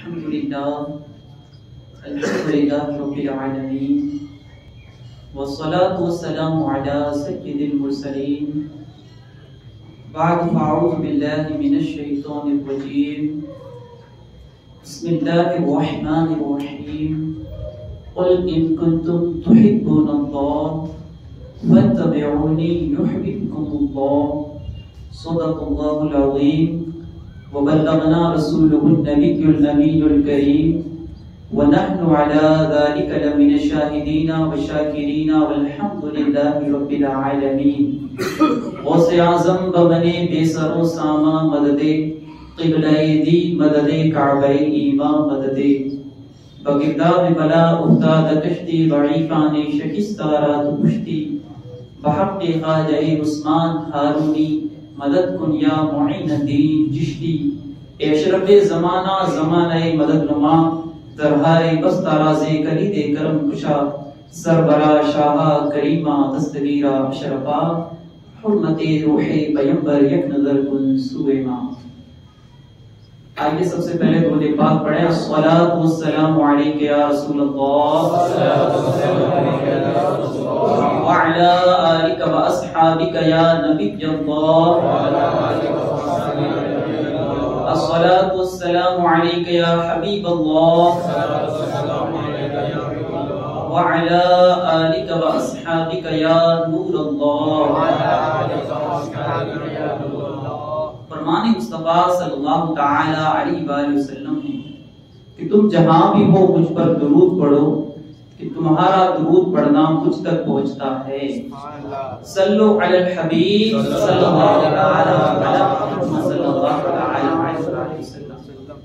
الحمد لله رب العالمين والصلاة والسلام على سيد المرسلين بعد فأعوذ بالله من الشيطان الرجيم بسم الله الرحمن الرحيم قل إن كنتم تحبون الله فاتبعوني يحببكم الله صدق الله العظيم وبلغنا رسوله النبي الأمين الكريم ونحن على ذلك لمن الشاهدين والشاكرين والحمد لله رب العالمين غوث اعظم بمن بے سر و ساما مدد قبلہ دی مدد کعبہ ایمان مدد بگرداب بلا افتاد کشتی ضعیفان شکستہ رات پشتی بحق خواجہ عثمان ہارونی مدد کن یا معین الدین چشتی اشرف زمانہ زمانہ مدد نما درہائے بستہ رازے کلید کرم کشا سربرا شاہا کریمہ دستگیرہ اشرفا حرمت روح پیمبر یک نظر کن سوئے ماں. آئیے سب سے پہلے درود پاک پڑھیں. الصلاۃ والسلام علیک یا رسول اللہ وعلی آلک واصحابک یا نبی اللہ. الصلاۃ والسلام علیک یا حبیب اللہ وعلی آلک واصحابک یا نور اللہ. فرمان مصطفیٰ صلی اللہ تعالی علیہ وآلہ وسلم نے کہ تم جہاں بھی ہو مجھ پر درود پڑھو کہ تمہارا درود پڑھنا مجھ تک پہنچتا ہے. صلو علی الحبیب صلی اللہ تعالی علیہ وسلم.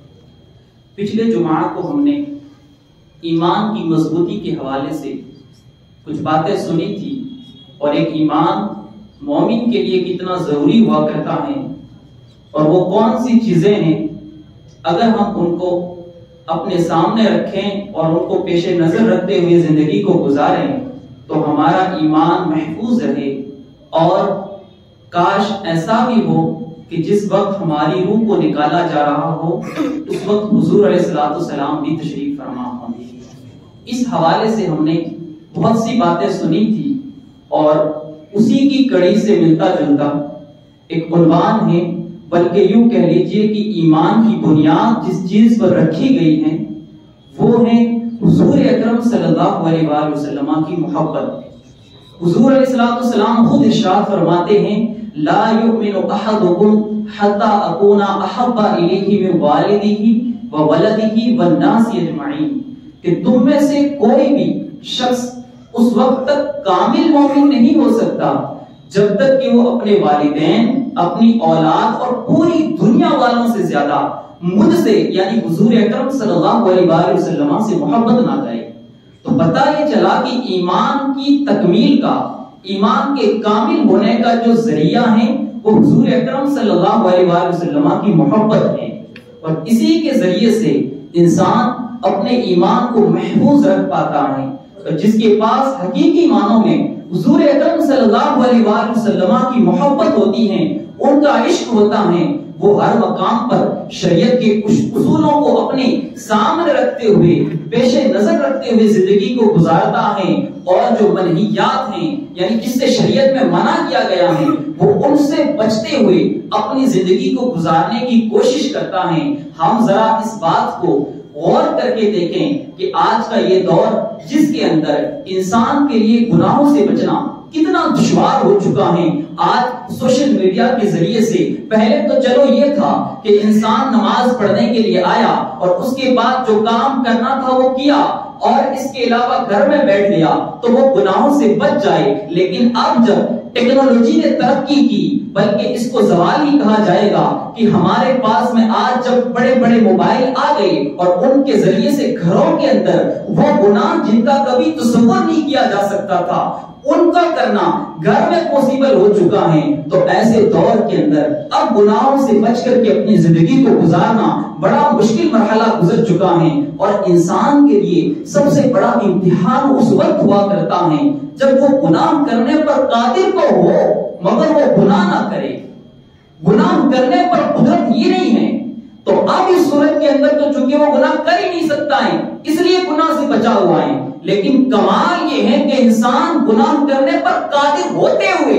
پچھلے جمعہ کو ہم نے ایمان کی مضبوطی کے حوالے سے کچھ باتیں سنی تھی اور ایک ایمان مومن کے لیے کتنا ضروری ہوا کرتا ہے اور وہ کون سی چیزیں ہیں اگر ہم ان کو اپنے سامنے رکھیں اور ان کو پیش نظر رکھتے ہوئے زندگی کو گزاریں تو ہمارا ایمان محفوظ رہے. اور کاش ایسا بھی ہو کہ جس وقت ہماری روح کو نکالا جا رہا ہو اس وقت حضور علیہ الصلوۃ والسلام بھی تشریف فرما ہوں. اس حوالے سے ہم نے بہت سی باتیں سنی تھی اور اسی کی کڑی سے ملتا جلتا ایک عنوان ہے بلکہ یوں کہہ لیجئے کہ ایمان کی بنیاد جس چیز پر رکھی گئی ہے وہ ہے حضور اکرم صلی اللہ علیہ وآلہ وسلم کی محبت. حضور علیہ السلام خود ارشاد فرماتے ہیں لا یؤمن احدکم حتی اکون احب الیہ من والدہ وولدہ والناس اجمعین کہ تم میں سے کوئی بھی شخص اس وقت تک کامل مومن نہیں ہو سکتا جب تک کہ وہ اپنے والدین اپنی اولاد اور پوری دنیا والوں سے زیادہ مجھ سے یعنی حضور اکرم صلی اللہ علیہ وآلہ وسلم سے محبت نہ کرے. تو پتہ یہ چلا کہ ایمان کی تکمیل کا ایمان کے کامل ہونے کا جو ذریعہ ہے وہ حضور اکرم صلی اللہ علیہ وآلہ وسلم کی محبت ہے اور اسی کے ذریعے سے انسان اپنے ایمان کو محفوظ رکھ پاتا ہے. جس کے پاس حقیقی معنوں میں حضور اکرم صلی اللہ علیہ وآلہ وسلم کی محبت ہوتی ہے ان کا عشق ہوتا ہے وہ ہر مقام پر شریعت کے اصولوں کو اپنے سامنے رکھتے ہوئے پیش نظر رکھتے ہوئے زندگی کو گزارتا ہے اور جو منہیات ہیں یعنی جس سے شریعت میں منع کیا گیا ہے وہ ان سے بچتے ہوئے اپنی زندگی کو گزارنے کی کوشش کرتا ہے. ہم ذرا اس بات کو غور کر کے دیکھیں کہ آج کا یہ دور جس کے اندر انسان کے لیے گناہوں سے بچنا کتنا دشوار ہو چکا ہے. آج سوشل میڈیا کے ذریعے سے پہلے تو چلو یہ تھا کہ انسان نماز پڑھنے کے لیے آیا اور اس کے بعد جو کام کرنا تھا وہ کیا اور اس کے علاوہ گھر میں بیٹھ گیا تو وہ گناہوں سے بچ جائے. لیکن اب جب ٹیکنالوجی نے ترقی کی بلکہ اس کو زوال ہی کہا جائے گا کہ ہمارے پاس میں آج جب بڑے بڑے موبائل آ گئے اور ان کے ذریعے سے گھروں کے اندر وہ گناہ جن کا کبھی تصور نہیں کیا جا سکتا تھا ان کا کرنا گھر میں پوسیبل ہو چکا ہے. تو ایسے دور کے اندر اب گناہوں سے بچ کر کے اپنی زندگی کو گزارنا بڑا مشکل مرحلہ گزر چکا ہے اور انسان کے لیے سب سے بڑا امتحان اس وقت ہوا کرتا ہے جب وہ گناہ کرنے پر قادر تو ہو مگر وہ گناہ نہ کرے. گناہ کرنے پر قدرت یہ نہیں ہے تو اب اس صورت کے اندر تو چونکہ وہ وہ گناہ کر ہی نہیں سکتا ہے، اس لیے گناہ سے بچا ہوا ہے۔ لیکن کمال یہ ہے کہ انسان گناہ کرنے پر قادر ہوتے ہوئے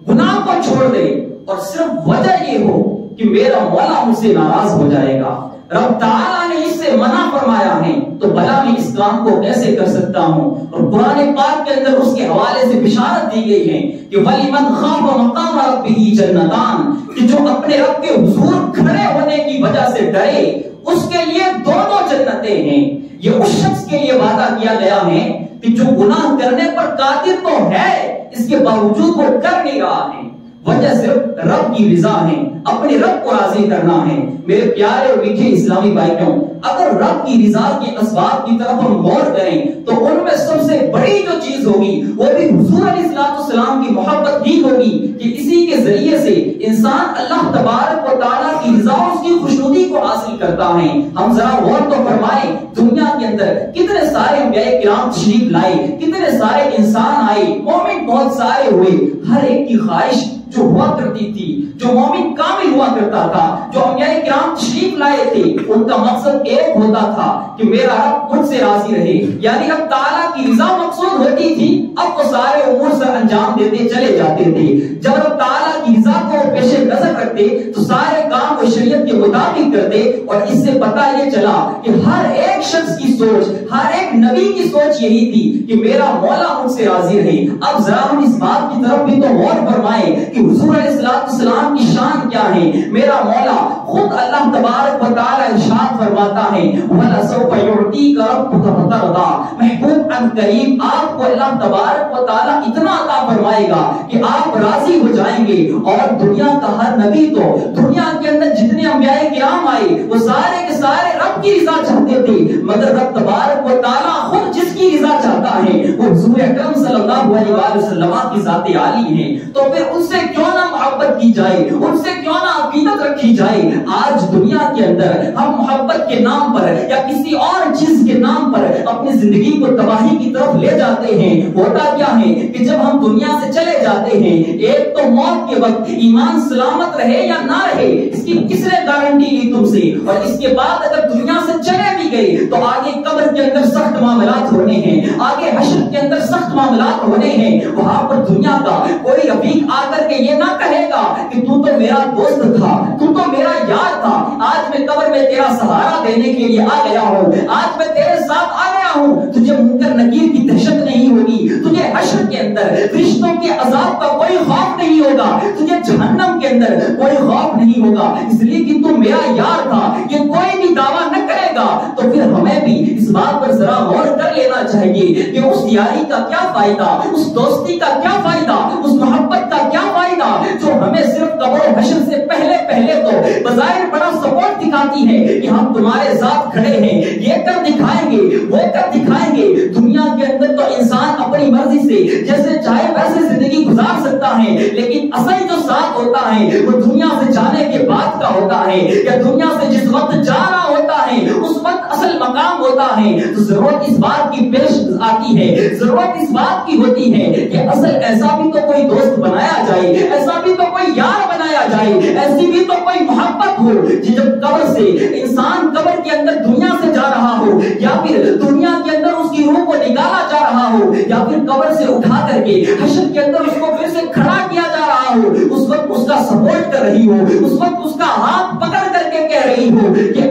گناہ کو چھوڑ دے، اور صرف وجہ یہ ہو کہ میرا مولا مجھ سے ناراض ہو جائے گا، رب تعالیٰ نے اس سے منع فرمایا ہے، تو بھلا میں اس کام کو کیسے کر سکتا ہوں؟ اور قرآن پاک کے اندر اس کے حوالے سے بشارت دی گئی ہے کہ وَلِمَنْ خَافَ مَقَامَ رَبِّهِ جَنَّتَانِ، کہ جو اپنے رب کے حضور کھڑے ہونے کی وجہ سے ڈرے اس کے لیے دونوں جنتیں ہیں۔ یہ اس شخص کے لیے وعدہ کیا گیا ہے کہ جو گناہ کرنے پر قادر تو ہے، اس کے باوجود وہ کر نہیں رہا ہے، وجہ صرف رب کی رضا ہے، اپنے رب کو راضی کرنا ہے۔ میرے پیارے اور میٹھے اسلامی بھائیوں، اگر رب کی رضا کے اسباب کی طرف ہم غور کریں تو ان میں سب سے بڑی جو چیز ہوگی وہ بھی حضور علیہ السلام کی محبت ہی ہوگی، کہ اسی کے ذریعے سے انسان اللہ تبارک و تعالیٰ کی رضا اور اس کی خوشنودی کو حاصل کرتا ہے۔ ہم ذرا غور تو فرمائیں، دنیا کے اندر کتنے سارے انبیاء کرام تشریف لائے، کتنے سارے انسان آئے، مومن بہت سارے ہوئے، ہر ایک کی خواہش جو ہوا کرتی تھی، جو مومن کامل ہوا کرتا تھا، جو انبیاء کرام تشریف لائے تھے، ان کا مقصد ایک ہوتا تھا کہ میرا رب مجھ سے راضی رہے، یعنی رب تعالیٰ کی رضا مقصود ہوتی تھی۔ اب وہ سارے امور سر انجام دیتے چلے جاتے تھے۔ جب رب تعالیٰ کی رضا کو پیش نظر رکھتے تو سارے کام وہ شریعت کے مطابق کرتے، اور اس سے پتہ یہ چلا کہ ہر ایک شخص کی سوچ، ہر ایک نبی کی سوچ یہی تھی کہ میرا مولا مجھ سے راضی رہے۔ اب ذرا ہم اس بات کی طرف بھی تو غور فرمائیں کہ حضور علیہ السلام کی شان کیا ہے۔ میرا مولا خود اللہ تبارک و تعالی ارشاد فرماتا ہے وَلَسَوْفَ يُعْطِيكَ رَبُّكَ فَتَرْضَىٰ، محبوب ان قریب آپ کو اللہ تبارک و تعالی اتنا عطا فرمائے گا کہ آپ راضی ہو جائیں گے۔ اور دنیا کا ہر نبی تو دنیا کے اندر جتنے انبیاء کرام آئے وہ سارے کے سارے رب کی رضا چاہتے تھے، مگر رب تبارک و تعالی خود جس کی رضا چاہتا ہے وہ حضور اکرم صلی اللہ علیہ وسلم کی ذات عالی ہے۔ تو پھر ان سے کیوں نہ محبت کی جائے، ان سے کیوں نہ عقیدت رکھی جائے۔ آج دنیا کے اندر ہم محبت کے نام پر یا کسی اور چیز کے نام پر اپنی زندگی کو تباہی کی طرف لے جاتے ہیں۔ ہوتا کیا ہے کہ جب ہم دنیا سے چلے جاتے ہیں، ایک تو موت کے وقت ایمان سلامت رہے یا نہ رہے اس کی کس نے گارنٹی لی تم سے، اور اس کے بعد اگر دنیا سے چلے بھی گئے تو آگے قبر کے اندر سخت معاملات ہونے ہیں، آگے حشر کے اندر سخت معاملات ہونے ہیں۔ وہاں پر دنیا کا کوئی رفیق آ کر کے یہ نہ کہے گا کہ تو میرا دوست تھا، تو میرا یار تھا، آج میں قبر میں تیرا سہارا دینے کے لیے آ گیا ہوں، آج میں تیرے ساتھ آ گیا ہوں، تجھے منکر نکیر کی دہشت نہیں ہوگی، تجھے حشر کے اندر فرشتوں کے عذاب کا کوئی خوف نہیں ہوگا، تجھے جہنم کے اندر کوئی خوف نہیں ہوگا، اس لیے کہ تو میرا یار تھا۔ یہ کوئی بھی دعویٰ نہ کرے گا تو پھر ہمیں بھی اس بات پر ذرا غور کر لینا چاہیے کہ اس یاری کا کیا فائدہ، اس دوستی کا کیا فائدہ، اس محبت کا کیا فائدہ جو ہمیں صرف قبر و حشر سے پہلے تو بظاہر بڑا سپورٹ دکھاتی ہے کہ ہم تمہارے ساتھ کھڑے ہیں، یہ کر دکھائیں گے، وہ کر دکھائیں گے۔ دنیا کے اندر تو انسان اپنی مرضی سے جیسے چاہے ویسے زندگی گزار سکتا ہے، لیکن اصل جو ساتھ ہوتا ہے وہ دنیا سے جانے کے بعد کا ہوتا ہے، یا دنیا سے جس وقت جا رہا ہوتا ہے اس وقت اصل مقام ہوتا ہے۔ تو ضرورت اس بات کی پیش آتی ہے، ضرورت اس بات کی ہوتی ہے کہ اصل ایسا بھی تو کوئی دوست بنایا جائے، ایسا بھی تو کوئی یار بنایا جائے، ایسی بھی تو کوئی محبت ہو جب قبر سے انسان قبر کے اندر دنیا سے جا رہا ہو، یا پھر دنیا کے اندر اس کی روح کو نکالا جا رہا ہو، یا پھر قبر سے اٹھا کر کے حشر کے اندر اس کو پھر سے کھڑا کیا جا رہا ہو، اس وقت اس کا سپورٹ کر رہی ہو، اس وقت اس کا ہاتھ پکڑ کر کے کہہ رہی ہو کہ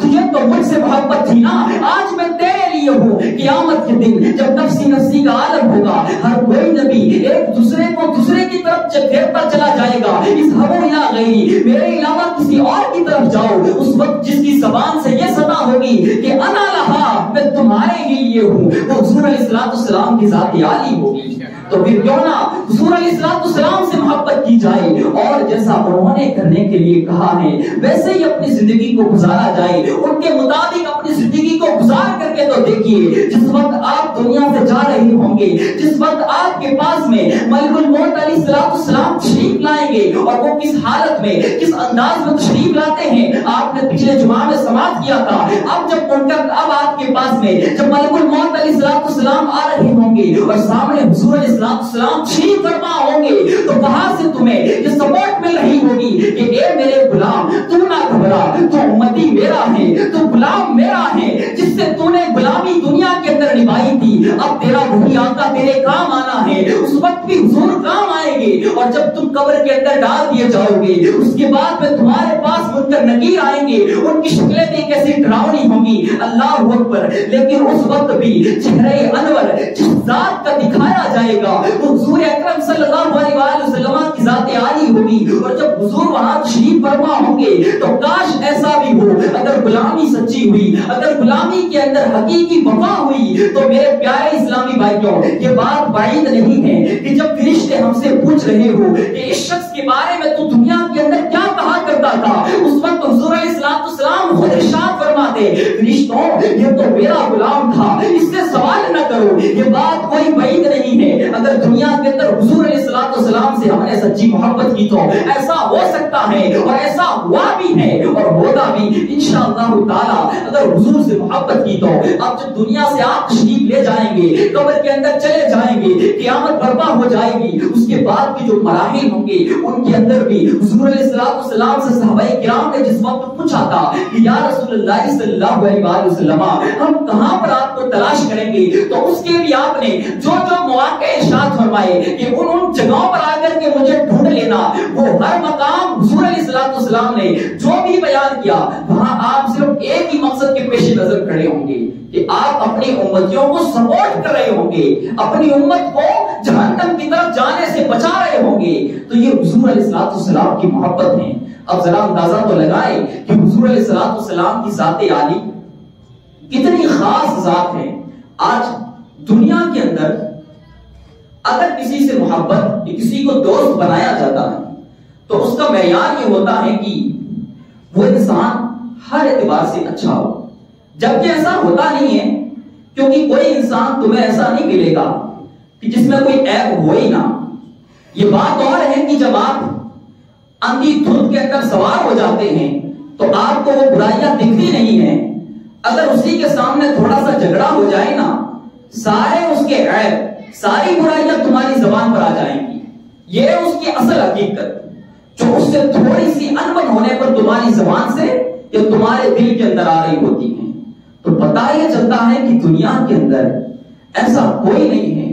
تجھے تو مجھ سے محبت تھی نا، آج میں تیرے لیے ہوں۔ قیامت کے دن جب نفسی نفسی کا عالم ہوگا، ہر کوئی نبی ایک دوسرے کو دوسرے کی طرف گھیرتا چلا جائے گا، اس ہو الا غیری، میرے علاوہ کسی اور کی طرف جاؤ۔ اس وقت جس کی زبان سے یہ صدا ہوگی کہ انا لہا، میں تمہارے ہی لیے ہوں، وہ حضور علیہ السلام کی ذات عالی ہوگی۔ تو پھر کیوں نہ حضور علیہ السلام سے محبت کی جائے، اور جیسا انہوں نے کرنے کے لیے کہا ہے ویسے ہی اپنی زندگی کو گزارا جائے، ان کے مطابق اپنی زندگی کو گزار کر کے تو دیکھیے، جس وقت آپ دنیا سے جا رہے ہوں گے، جس وقت آپ کے پاس میں ملک الموت علیہ السلام تشریف لائیں گے، اور وہ کس حالت میں کس انداز میں تشریف لاتے ہیں آپ نے پچھلے جمعہ میں سماعت کیا تھا۔ اب آپ کے پاس میں جب ملک الموت علیہ السلام آ رہے ہوں گے اور سامنے حضور علیہ السلام تشریف فرما ہوں گے، تو وہاں سے تمہیں یہ سپورٹ مل رہی ہوگی کہ اے میرے غلام تو نہ گھبرا، تو امتی عبدی میرا ہے، تو غلام میرا ہے، جس سے تو نے غلامی دنیا کے اندر نبھائی تھی، اب تیرا وہی آقا تیرے کام آنا ہے، اس وقت بھی حضور کام آئیں گے، اور جب تم قبر کے اندر ڈال دیے جاؤ گے، اس کے بعد میں تمہارے پاس منکر نکیر آئیں گے، ان کی شکلیں بھی کیسی ڈراؤنی ہوں گی، اللہ اکبر، لیکن اس وقت بھی چہرہ انور جس ذات کا دکھایا جائے گا وہ حضور اکرم صلی اللہ علیہ وآلہ وسلم کی ذات عالی ہوگی، اور جب حضور وہاں تشریف فرما ہوں گے تو کاش ایسا بھی ہو، اگر غلامی سچی ہوئی، اگر غلامی کے اندر حقیقی وفا ہوئی، تو میرے پیارے اسلامی بھائیوں یہ بات بعید نہیں ہے کہ جب فرشتے ہم سے پوچھ رہے ہو کہ اس شخص کے بارے میں تو دنیا کے اندر کیا کہا کرتا تھا، اس وقت حضور علیہ السلام خود ارشاد فرماتے فرشتوں یہ تو میرا غلام تھا، اس سے سوال نہ کرو، یہ بات کوئی بعید نہیں ہے، اگر دنیا کے اندر حضور علیہ السلام سے ہم نے سچی محبت کی تو ایسا ہو سکتا ہے، اور ایسا ہوا بھی ہے اور ہوگا بھی انشاءاللہ تعالی، اگر حضور سے محبت کی تو اب جب دنیا سے آپ تشریف لے جائیں گے، قبر کے اندر چلے جائیں گے، قیامت برپا ہو جائے گی، اس کے بعد کی جو مراحل ہوں گے ان کے اندر بھی حضور علیہ السلام سے صحابہ کرام نے جس وقت پوچھا تھا کہ یا رسول اللہ صلی اللہ علیہ وآلہ وسلم ہم کہاں پر آپ کو تلاش کریں گے، تو اس کے بھی آپ نے جو جو مواقع ارشاد فرمائے کہ ان جگہوں پر آ کر کے مجھے ڈھونڈ لینا، وہ ہر مقام حضور علیہ السلام نے جو بھی بیان کیا وہاں آپ صرف ایک ہی مقصد کے پیش نظر کھڑے ہوں گے کہ آپ اپنی امتیوں کو سپورٹ کر رہے ہوں گے، اپنی امت کو جہنم کی طرف جانے سے بچا رہے ہوں گے، تو یہ حضور علیہ السلام کی محبت ہے۔ اب ذرا اندازہ تو لگائے کہ حضور علیہ السلام کی ذات عالی کتنی خاص ذات ہے۔ آج دنیا کے اندر اگر کسی سے محبت یا کسی کو دوست بنایا جاتا ہے تو اس کا معیار یہ ہوتا ہے کہ وہ انسان ہر اعتبار سے اچھا ہو، جبکہ ایسا ہوتا نہیں ہے، کیونکہ کوئی انسان تمہیں ایسا نہیں ملے گا کہ جس میں کوئی عیب ہو ہی نہ۔ یہ بات اور ہے کہ جب آپ اندھی دھند کے اندر سوار ہو جاتے ہیں تو آپ کو وہ برائیاں دکھتی نہیں ہیں، اگر اسی کے سامنے تھوڑا سا جھگڑا ہو جائے نا، سارے اس کے عیب، ساری برائیاں تمہاری زبان پر آ جائیں گی۔ یہ اس کی اصل حقیقت جو اس سے تھوڑی سی انبن ہونے پر تمہاری زبان سے یا تمہارے دل کے اندر آ رہی ہوتی ہیں۔ تو پتہ یہ چلتا ہے کہ دنیا کے اندر ایسا کوئی نہیں ہے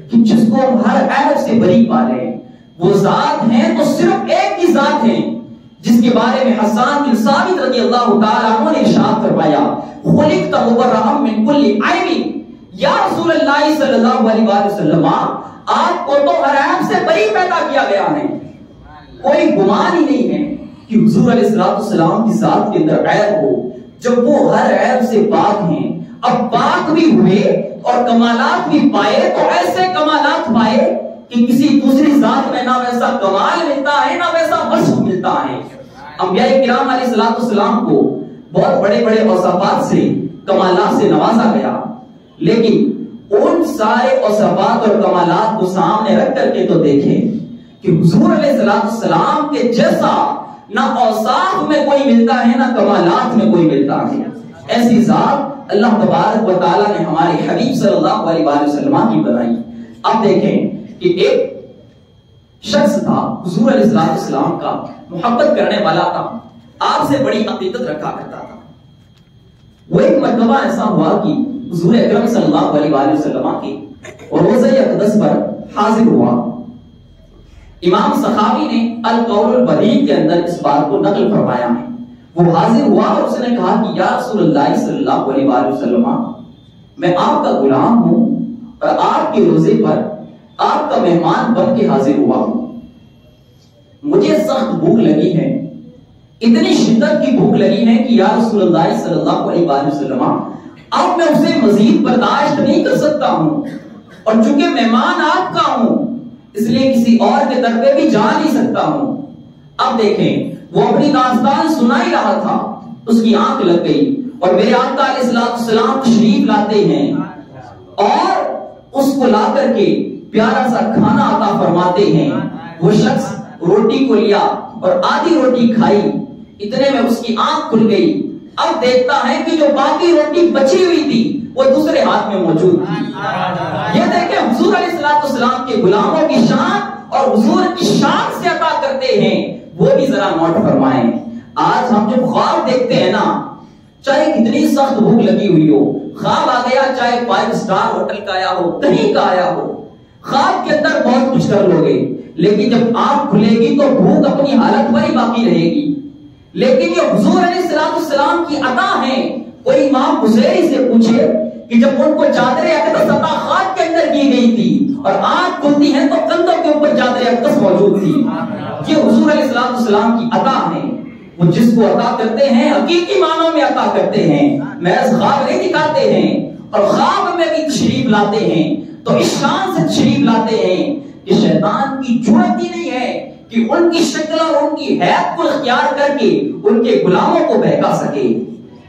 کہ جس کو ہم ہر عیب سے بری پا لیں۔ وہ ذات ہیں تو صرف ایک ہی ذات ہیں جس کے بارے میں حسان بن ثابت رضی اللہ تعالیٰ عنہ نے ارشاد فرمایا خلقت مبرأ من کل عیب، یا رسول اللہ صلی اللہ علیہ وآلہ وسلم آپ کو تو ہر عیب سے بری پیدا کیا گیا ہے۔ کوئی گمان ہی نہیں ہے کہ حضور علیہ السلام کی ذات کے اندر عیب ہو، جب وہ ہر عیب سے پاک ہیں۔ اب پاک بھی ہوئے اور کمالات بھی پائے تو ایسے کمالات پائے کہ کسی دوسری ذات میں نہ ویسا کمال ملتا ہے نہ ویسا وصف ملتا ہے۔ انبیاء کرام علیہ السلام کو بہت بڑے بڑے اوصافات سے، کمالات سے نوازا گیا، لیکن ان سارے اوصافات اور کمالات کو سامنے رکھ کر کے تو دیکھیں کہ حضور علیہ السلام کے جیسا نہ اوصاف میں کوئی ملتا ہے نہ کمالات میں کوئی ملتا ہے۔ ایسی ذات اللہ تبارک و تعالیٰ نے ہمارے حبیب صلی اللہ علیہ وآلہ وسلم کی بنائی۔ اب دیکھیں کہ ایک شخص تھا حضور علیہ السلام کا، محبت کرنے والا تھا، آپ سے بڑی عقیدت رکھا کرتا تھا۔ وہ ایک مرتبہ ایسا ہوا کہ حضور اکرم صلی اللہ علیہ وآلہ وسلم کی روزہ اقدس پر حاضر ہوا۔ امام سخاوی نے القول البدیع کے اندر اس بات کو نقل فرمایا ہے۔ وہ حاضر ہوا اور اس نے کہا کہ یا رسول اللہ صلی اللہ علیہ وآلہ وسلم میں آپ کا غلام ہوں اور آپ کے روزے پر آپ کا مہمان بن کے حاضر ہوا ہوں، مجھے سخت بھوک لگی ہے، اتنی شدت کی بھوک لگی ہے کہ یا رسول اللہ صلی اللہ علیہ وآلہ وسلم اب میں اسے مزید برداشت نہیں کر سکتا ہوں، اور چونکہ مہمان آپ کا ہوں اس لیے کسی اور کے در پہ بھی جا نہیں سکتا ہوں۔ اب دیکھیں وہ اپنی داستان سنا ہی رہا تھا، اس کی آنکھ لگ گئی اور میرے آقا علیہ السلام تشریف لاتے ہیں اور اس کو لا کر کے پیارا سا کھانا عطا فرماتے ہیں۔ وہ شخص روٹی کو لیا اور آدھی روٹی کھائی، اتنے میں اس کی آنکھ کھل گئی۔ اب دیکھتا ہے کہ جو باقی روٹی بچی ہوئی تھی وہ دوسرے ہاتھ میں موجود تھی۔ یہ دیکھیں حضور علیہ السلام کے غلاموں کی شان اور حضور کی شان سے عطا کرتے ہیں، وہ بھی ذرا نوٹ فرمائیں۔ آج ہم جب خواب دیکھتے ہیں نا، چاہے کتنی سخت بھوک لگی ہوئی ہو، خواب آ گیا، چاہے 5 اسٹار ہوٹل کا آیا ہو، کہیں کا آیا ہو، خواب کے اندر بہت کچھ کر لو گے، لیکن جب آنکھ کھلے گی تو بھوک اپنی حالت پر ہی باقی رہے گی۔ لیکن یہ حضور علیہ السلام کی عطا ہے۔ کوئی امام بصیری سے پوچھے کہ جب ان کو چادر اقدس عطا خواب کے اندر کی گئی تھی اور آنکھ کھلتی ہے تو کندھوں کے اوپر چادر اقدس موجود تھی، یہ حضور علیہ السلام کی عطا ہے۔ وہ جس کو عطا کرتے ہیں حقیقی معنوں میں عطا کرتے ہیں، محض خواب نہیں دکھاتے ہیں، اور خواب میں بھی تشریف لاتے ہیں تو اس شان سے تشریف لاتے ہیں کہ شیطان کی جرأت ہی نہیں ہے کہ ان کی شکل اور ان کی حیات کو اختیار کر کے ان کے غلاموں کو بہکا سکے،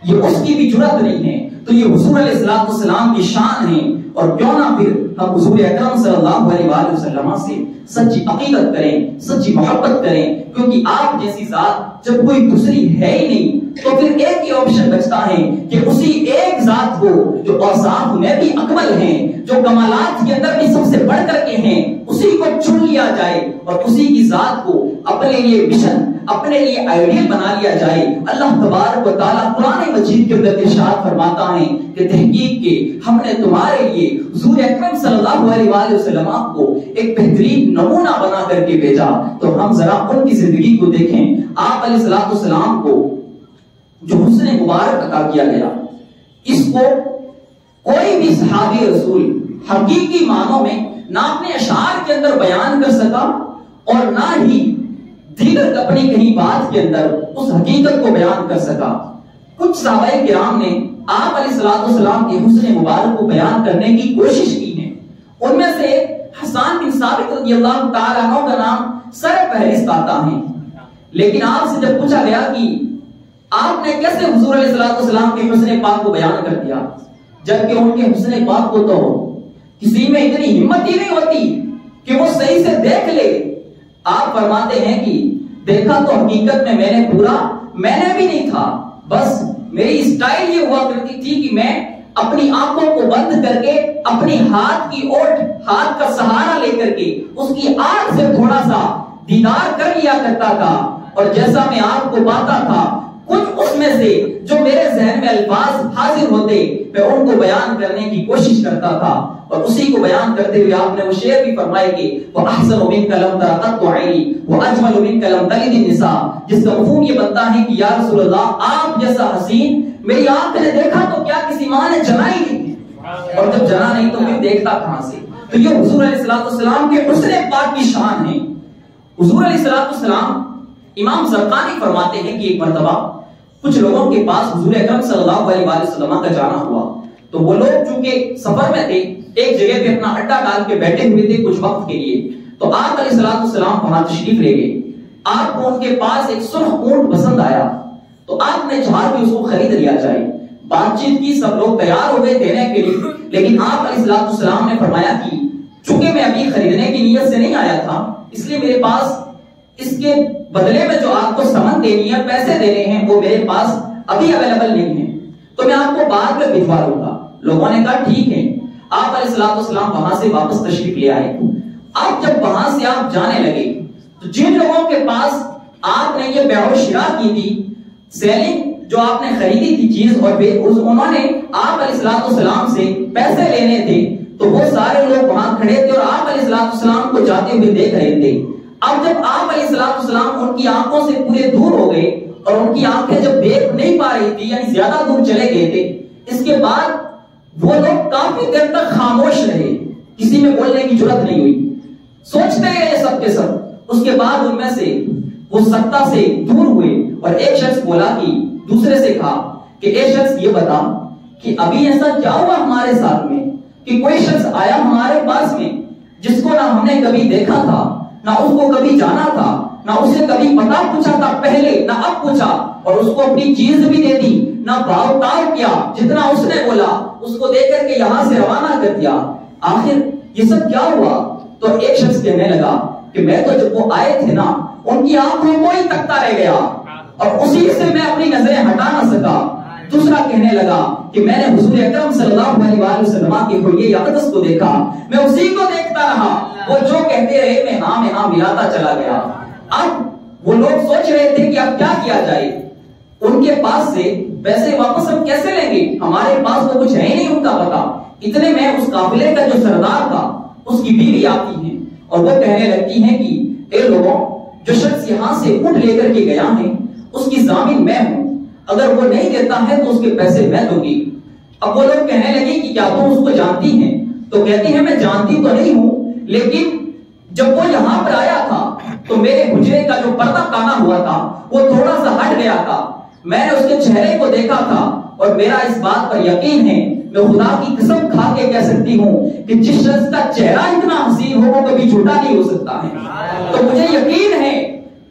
یہ اس کی بھی جرأت نہیں ہے۔ تو یہ حضور علیہ السلام کی شان ہے، اور کیوں نہ پھر ہم حضور اکرم صلی اللہ علیہ وآلہ وسلم سے سچی عقیدت کریں، سچی محبت کریں، کیونکہ آپ جیسی ذات جب کوئی دوسری ہے ہی نہیں تو پھر ایک ہی آپشن بچتا ہے کہ اسی ایک ذات کو جو اوصاف میں بھی اکمل ہیں، جو کمالات کے اندر بھی سب سے بڑھ کر کے ہیں، اسی کو چن لیا جائے اور اسی کی ذات کو اپنے لیے مشن، اپنے لیے آئیڈیل بنا لیا جائے۔ اللہ تبارک و تعالیٰ قرآن مجید کے اندر ارشاد فرماتا ہے کہ تحقیق کے ہم نے تمہارے لیے حضور اکرم صلی اللہ علیہ وآلہ وسلم کو ایک بہترین نمونہ بنا کر کے بھیجا۔ تو ہم ذرا ان کی زندگی کو دیکھیں۔ آپ علیہ السلام کو جو حسن مبارک عطا کیا گیا، اس کو کوئی بھی صحابی رسول حقیقی معنوں میں نہ اپنے اشعار کے اندر بیان کر سکا اور نہ ہی دیگر اپنی کہیں بات کے اندر اس حقیقت کو بیان کر سکا۔ کچھ صحابہ کرام نے آپ علیہ السلام کے حسن مبارک کو بیان کرنے کی کوشش کی ہے۔ ان میں سے حسان بن ثابت رضی اللہ تعالیٰ عنہ کا نام سر فہرست آتا ہے، لیکن آپ سے جب پوچھا گیا کہ آپ نے کیسے حضور علیہ السلام کے حسن پاک کو بیان کر دیا، جبکہ ان کے حسن پاک کو تو کسی میں اتنی ہمت ہی نہیں ہوتی کہ وہ صحیح سے دیکھ لے۔ آپ فرماتے ہیں کہ دیکھا تو حقیقت میں نے پورا میں نے بھی نہیں تھا، بس میری اسٹائل یہ ہوا کرتی تھی کہ میں اپنی آنکھوں کو بند کر کے اپنی ہاتھ کی اوٹ، ہاتھ کا سہارا لے کر کے اس کی آنکھ سے تھوڑا سا دیدار کر لیا کرتا تھا، اور جیسا میں آپ کو پاتا تھا کچھ اس میں سے جو میرے ذہن میں الفاظ حاضر ہوتے میں ان کو بیان کرنے کی کوشش کرتا تھا، اور اسی کو بیان کرتے ہوئے آپ نے وہ شعر بھی فرمائے کہ وَأَحْسَنُ مِنْكَ لَمْ تَرَ قَطُّ عَيْنِي وَأَجْمَلُ مِنْكَ لَمْ تَلِدِ النِّسَاءُ، جس کا مفہوم یہ بنتا ہے کہ یا رسول اللہ آپ جیسا حسین میری آنکھ نے دیکھا تو کیا کسی ماں نے جنا ہی نہیں، اور جب جنا نہیں تو پھر دیکھتا کہاں سے۔ تو یہ حضور علیہ السلام کے حسن پاک کی شان ہے۔ حضور علیہ السلام امام زرقانی فرماتے ہیں کہ ایک مرتبہ کچھ لوگوں کے پاس حضور اکرم صلی اللہ علیہ وآلہ وسلم کا جانا ہوا، تو وہ لوگ چونکہ سفر میں تھے، ایک جگہ پہ اپنا اڈا ڈال کے بیٹھے ہوئے تھے کچھ وقت کے لیے، تو آپ علیہ السلام وہاں تشریف لے گئے۔ آپ کو ان کے پاس ایک سرخ اونٹ پسند آیا، تو آپ نے چاہا کہ اس کو خرید لیا جائے۔ بات چیت کی، سب لوگ تیار ہو گئے دینے کے لیے، لیکن آپ علیہ السلام نے فرمایا کہ چونکہ میں ابھی خریدنے کی نیت سے نہیں آیا تھا، اس لیے میرے پاس اس کے بدلے میں جو آپ کو سمن دینی ہے، پیسے دینے ہیں، وہ میرے پاس ابھی اویلیبل نہیں ہے، تو میں آپ کو بعد میں بھجوا دوں گا۔ لوگوں نے کہا ٹھیک ہے۔ آپ علیہ السلام وہاں سے واپس تشریف لے آئے۔ اب جب وہاں سے آپ جانے لگے تو جن لوگوں کے پاس آپ نے یہ بیع و شراء کی تھی، سیلنگ جو آپ نے خریدی تھی چیز، اور انہوں نے آپ علیہ السلام سے پیسے لینے تھے، تو وہ سارے لوگ وہاں کھڑے تھے اور آپ علیہ السلام کو جاتے ہوئے دیکھ رہے تھے۔ اب جب آپ علیہ السلام ان کی آنکھوں سے پورے دور ہو گئے اور ان کی آنکھیں جب دیکھ نہیں پا رہی تھی، یعنی زیادہ دور چلے گئے تھے، اس کے بعد وہ لوگ کافی دیر تک خاموش رہے، کسی میں بولنے کی جرأت نہیں ہوئی، سوچتے ہیں یہ سب کے سب۔ اس کے بعد ان میں سے وہ سکتا سے دور ہوئے اور ایک شخص بولا کہ دوسرے سے کہا کہ اے شخص یہ بتا کہ ابھی ایسا کیا ہوا ہمارے ساتھ میں کہ کوئی شخص آیا ہمارے پاس میں جس کو نہ ہم نے کبھی دیکھا تھا، نہ اس کو کبھی جانا تھا، نہ اسے کبھی پتا پوچھا تھا پہلے، نہ اب پوچھا، اور اس کو اپنی چیز بھی دے دی، نہ بھاؤ تال کیا، جتنا اس نے بولا اس کو دے کر کے یہاں سے روانہ کر دیا۔ آخر یہ سب کیا ہوا؟ تو ایک شخص کہنے لگا کہ میں تو جب وہ آئے تھے نا، ان کی آنکھوں کو ہی تکتا رہ گیا اور اسی سے میں اپنی نظریں ہٹا نہ سکا۔ دوسرا کہنے لگا کہ میں نے حضور اکرم صلی اللہ علیہ وآلہ وسلم کے حلیہ اقدس کو دیکھا، میں اسی کو دیکھتا رہا، وہ جو کہتے رہے میں ہاں ملاتا چلا گیا۔ اب وہ لوگ سوچ رہے تھے کہ اب کیا کیا جائے، ان کے پاس سے پیسے واپس ہم کیسے لیں گے، ہمارے پاس تو کچھ ہے ہی نہیں ان کا پتا۔ اتنے میں اس قافلے کا جو سردار تھا اس کی بیوی آتی ہے اور وہ کہنے لگتی ہے کہ اے لوگوں، جو شخص یہاں سے اونٹ لے کر کے گیا ہے اس کی ضامن میں ہوں، اگر وہ نہیں دیتا ہے تو اس کے پیسے میں دوں گی۔ اب وہ لوگ کہنے لگے کہ کیا تم اس کو جانتی ہیں؟ تو کہتی ہیں میں جانتی تو نہیں ہوں، لیکن جب وہ یہاں پر آیا تھا تو میرے حجرے کا جو پردہ تانا ہوا تھا وہ تھوڑا سا ہٹ گیا تھا، میں نے اس کے چہرے کو دیکھا تھا اور میرا اس بات پر یقین ہے، میں خدا کی قسم کھا کے کہہ سکتی ہوں کہ جس شخص کا چہرہ اتنا حسین ہو وہ کبھی جھوٹا نہیں ہو سکتا ہے۔ تو مجھے یقین ہے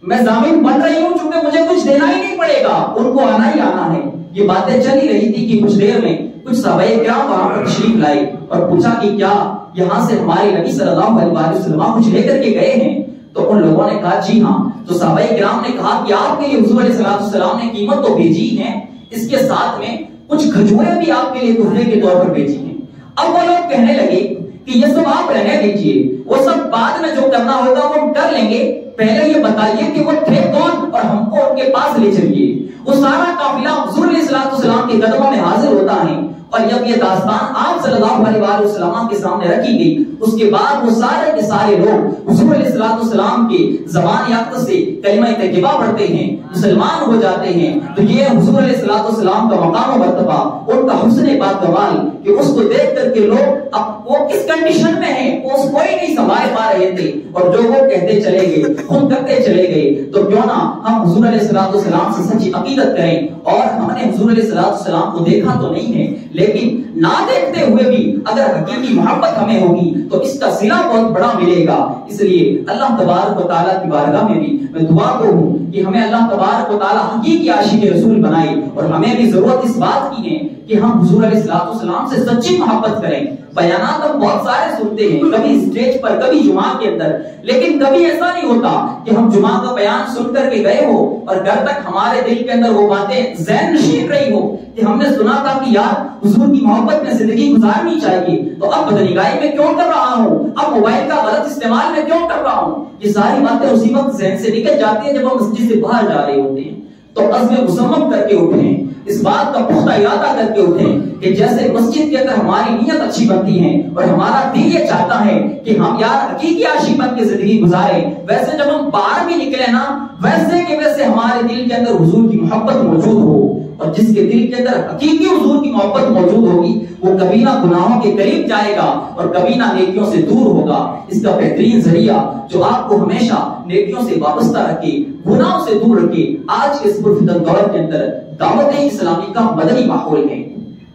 میں ضامن بن رہی ہوں چونکہ مجھے کچھ دینا ہی نہیں پڑے گا، ان کو آنا ہی آنا ہے۔ یہ باتیں چل ہی رہی تھی کہ کچھ دیر میں کچھ صحابہ کرام وہاں پر تشریف لائے اور پوچھا کہ کیا یہاں سے ہمارے نبی صلی اللہ علیہ وسلم کچھ لے کر کے گئے ہیں؟ تو ان لوگوں نے کہا جی ہاں۔ تو صحابہ کرام نے کہا کہ آپ کے لیے حضور علیہ السلام نے قیمت تو بھیجی ہے، اس کے ساتھ میں کچھ کھجوریں بھی آپ کے لیے تحفے کے طور پر بھیجی ہیں۔ اب وہ لوگ کہنے لگے کہ یہ سب آپ رہنے دیجئے، وہ سب بعد میں جو کرنا ہوگا وہ ہم کر لیں گے، پہلے یہ بتائیے کہ وہ تھے کون اور ہم کو ان کے پاس لے چلیے۔ وہ سارا قافلہ حضور علیہ السلام کے قدموں میں حاضر ہوتا ہے اور جب یہ داستان آپ صلی اللہ علیہ وسلم کے سامنے رکھی گئی، اس کے بعد وہ سارے کے سارے لوگ حضور علیہ السلام کے زبان اقدس سے کلمہ طیبہ پڑھتے ہیں، مسلمان ہو جاتے ہیں۔ تو یہ حضور علیہ السلام کا مقام و مرتبہ، ان کا حسن باکمال کہ اس کو دیکھ کر کے لوگ اب وہ کس کنڈیشن میں ہیں وہ اس کوئی نہیں سنبھال پا رہے تھے، اور جو وہ کہتے چلے گئے خود کرتے چلے گئے۔ تو کیوں نہ ہم حضور علیہ السلام سے سچی عقیدت کریں، اور ہم نے حضور علیہ السلام کو دیکھا تو نہیں ہے لیکن نہ دیکھتے ہوئے بھی اگر حقیقی محبت ہمیں ہوگی تو اس کا صلہ بہت بڑا ملے گا۔ اس لیے اللہ تبارک و تعالیٰ کی بارگاہ میں بھی میں دعا کو ہوں کہ ہمیں اللہ تبارک و تعالیٰ حقیقی عاشق رسول بنائے، اور ہمیں بھی ضرورت اس بات کی ہے کہ ہم حضور علیہ السلام سے سچی محبت کریں۔ بیانات ہم بہت سارے سنتے ہیں، کبھی اسٹیج پر، کبھی جمعہ کے اندر، لیکن کبھی ایسا نہیں ہوتا کہ ہم جمعہ کا بیان سن کر کے گئے ہو اور گھر تک ہمارے دل کے اندر وہ باتیں ذہن نشین رہی ہو کہ ہم نے سنا تھا کہ یار حضور کی محبت میں زندگی گزارنی چاہیے، تو اب بدنگاہی میں کیوں کر رہا ہوں، اب موبائل کا غلط استعمال میں کیوں کر رہا ہوں، یہ ساری باتیں اسی وقت ذہن سے نکل جاتی ہیں جب ہم مسجد سے باہر جا رہے ہوتے ہیں۔ تو عزم مصمم کر کے اٹھیں، اس بات کا پختہ ارادہ کر کے اٹھیں کہ جیسے مسجد کے اندر ہماری نیت اچھی بنتی ہے اور ہمارا دل یہ چاہتا ہے کہ ہم یار حقیقی عاشق بن کے زندگی گزاریں، ویسے جب ہم باہر بھی نکلے نا ویسے کہ ویسے ہمارے دل کے اندر حضور کی محبت موجود ہو، اور جس کے دل کے اندر حقیقی حضور کی محبت موجود ہوگی وہ کبھی نہ گناہوں کے قریب جائے گا اور کبھی نہ نیکیوں سے دور ہوگا۔ اس کا بہترین ذریعہ جو آپ کو ہمیشہ نیکیوں سے وابستہ رکھے، گناہوں سے دور رکھے، آج کے اس پرفتن دور کے اندر دعوت اسلامی کا مدنی ماحول ہے۔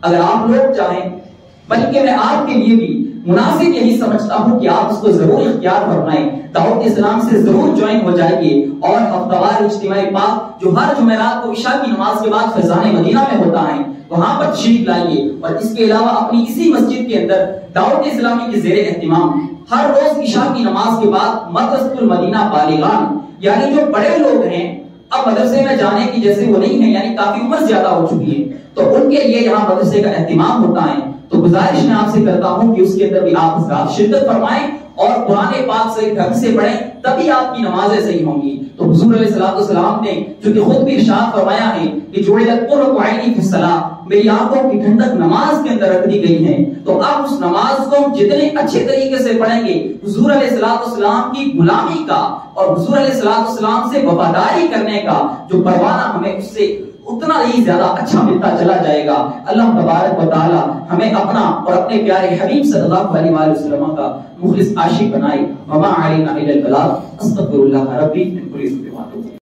اگر آپ لوگ چاہیں، بلکہ میں آپ کے لیے بھی مناسب یہی سمجھتا ہوں کہ آپ اس کو ضرور اختیار فرمائیں، دعوت اسلام سے ضرور جوائن ہو جائیے، اور ہفتہ وار اجتماع پاک جو ہر جمعرات کو عشاء کی نماز کے بعد فیضان مدینہ میں ہوتا ہے وہاں پر تشریف لائیے، اور اس کے علاوہ اپنی اسی مسجد کے اندر دعوت اسلامی کے زیر اہتمام ہر روز عشاء کی نماز کے بعد مدرسۃ المدینہ بالغان، یعنی جو بڑے لوگ ہیں اب مدرسے میں جانے کی جیسے وہ نہیں ہے، یعنی کافی عمر زیادہ ہو چکی ہے، تو ان کے لیے یہاں مدرسے کا اہتمام ہوتا ہے۔ تو گزارش میں آپ سے کرتا ہوں کہ اس کے اندر بھی آپ حضرات شرکت فرمائیں اور قرآن پاک صحیح ڈھنگ سے پڑھیں، تبھی آپ کی نمازیں صحیح ہوں گی۔ تو حضور علیہ السلام نے چونکہ خود بھی ارشاد فرمایا ہے کہ جعلت قرۃ عینی فی الصلاۃ، میری آنکھوں کی ٹھنڈک نماز کے اندر رکھ دی گئی ہے، تو اب اس نماز کو ہم جتنے اچھے طریقے سے پڑھیں گے حضور علیہ السلام کی غلامی کا اور حضور علیہ السلام سے وفاداری کرنے کا جو پروانہ ہمیں اس سے اتنا ہی زیادہ اچھا ملتا چلا جائے گا۔ اللہ تبارک و تعالی ہمیں اپنا اور اپنے پیارے حبیب صلی اللہ علیہ وسلم کا مخلص عاشق بنائے۔ وما علینا الا البلاغ، استغفر اللہ ربی من کل ذنب۔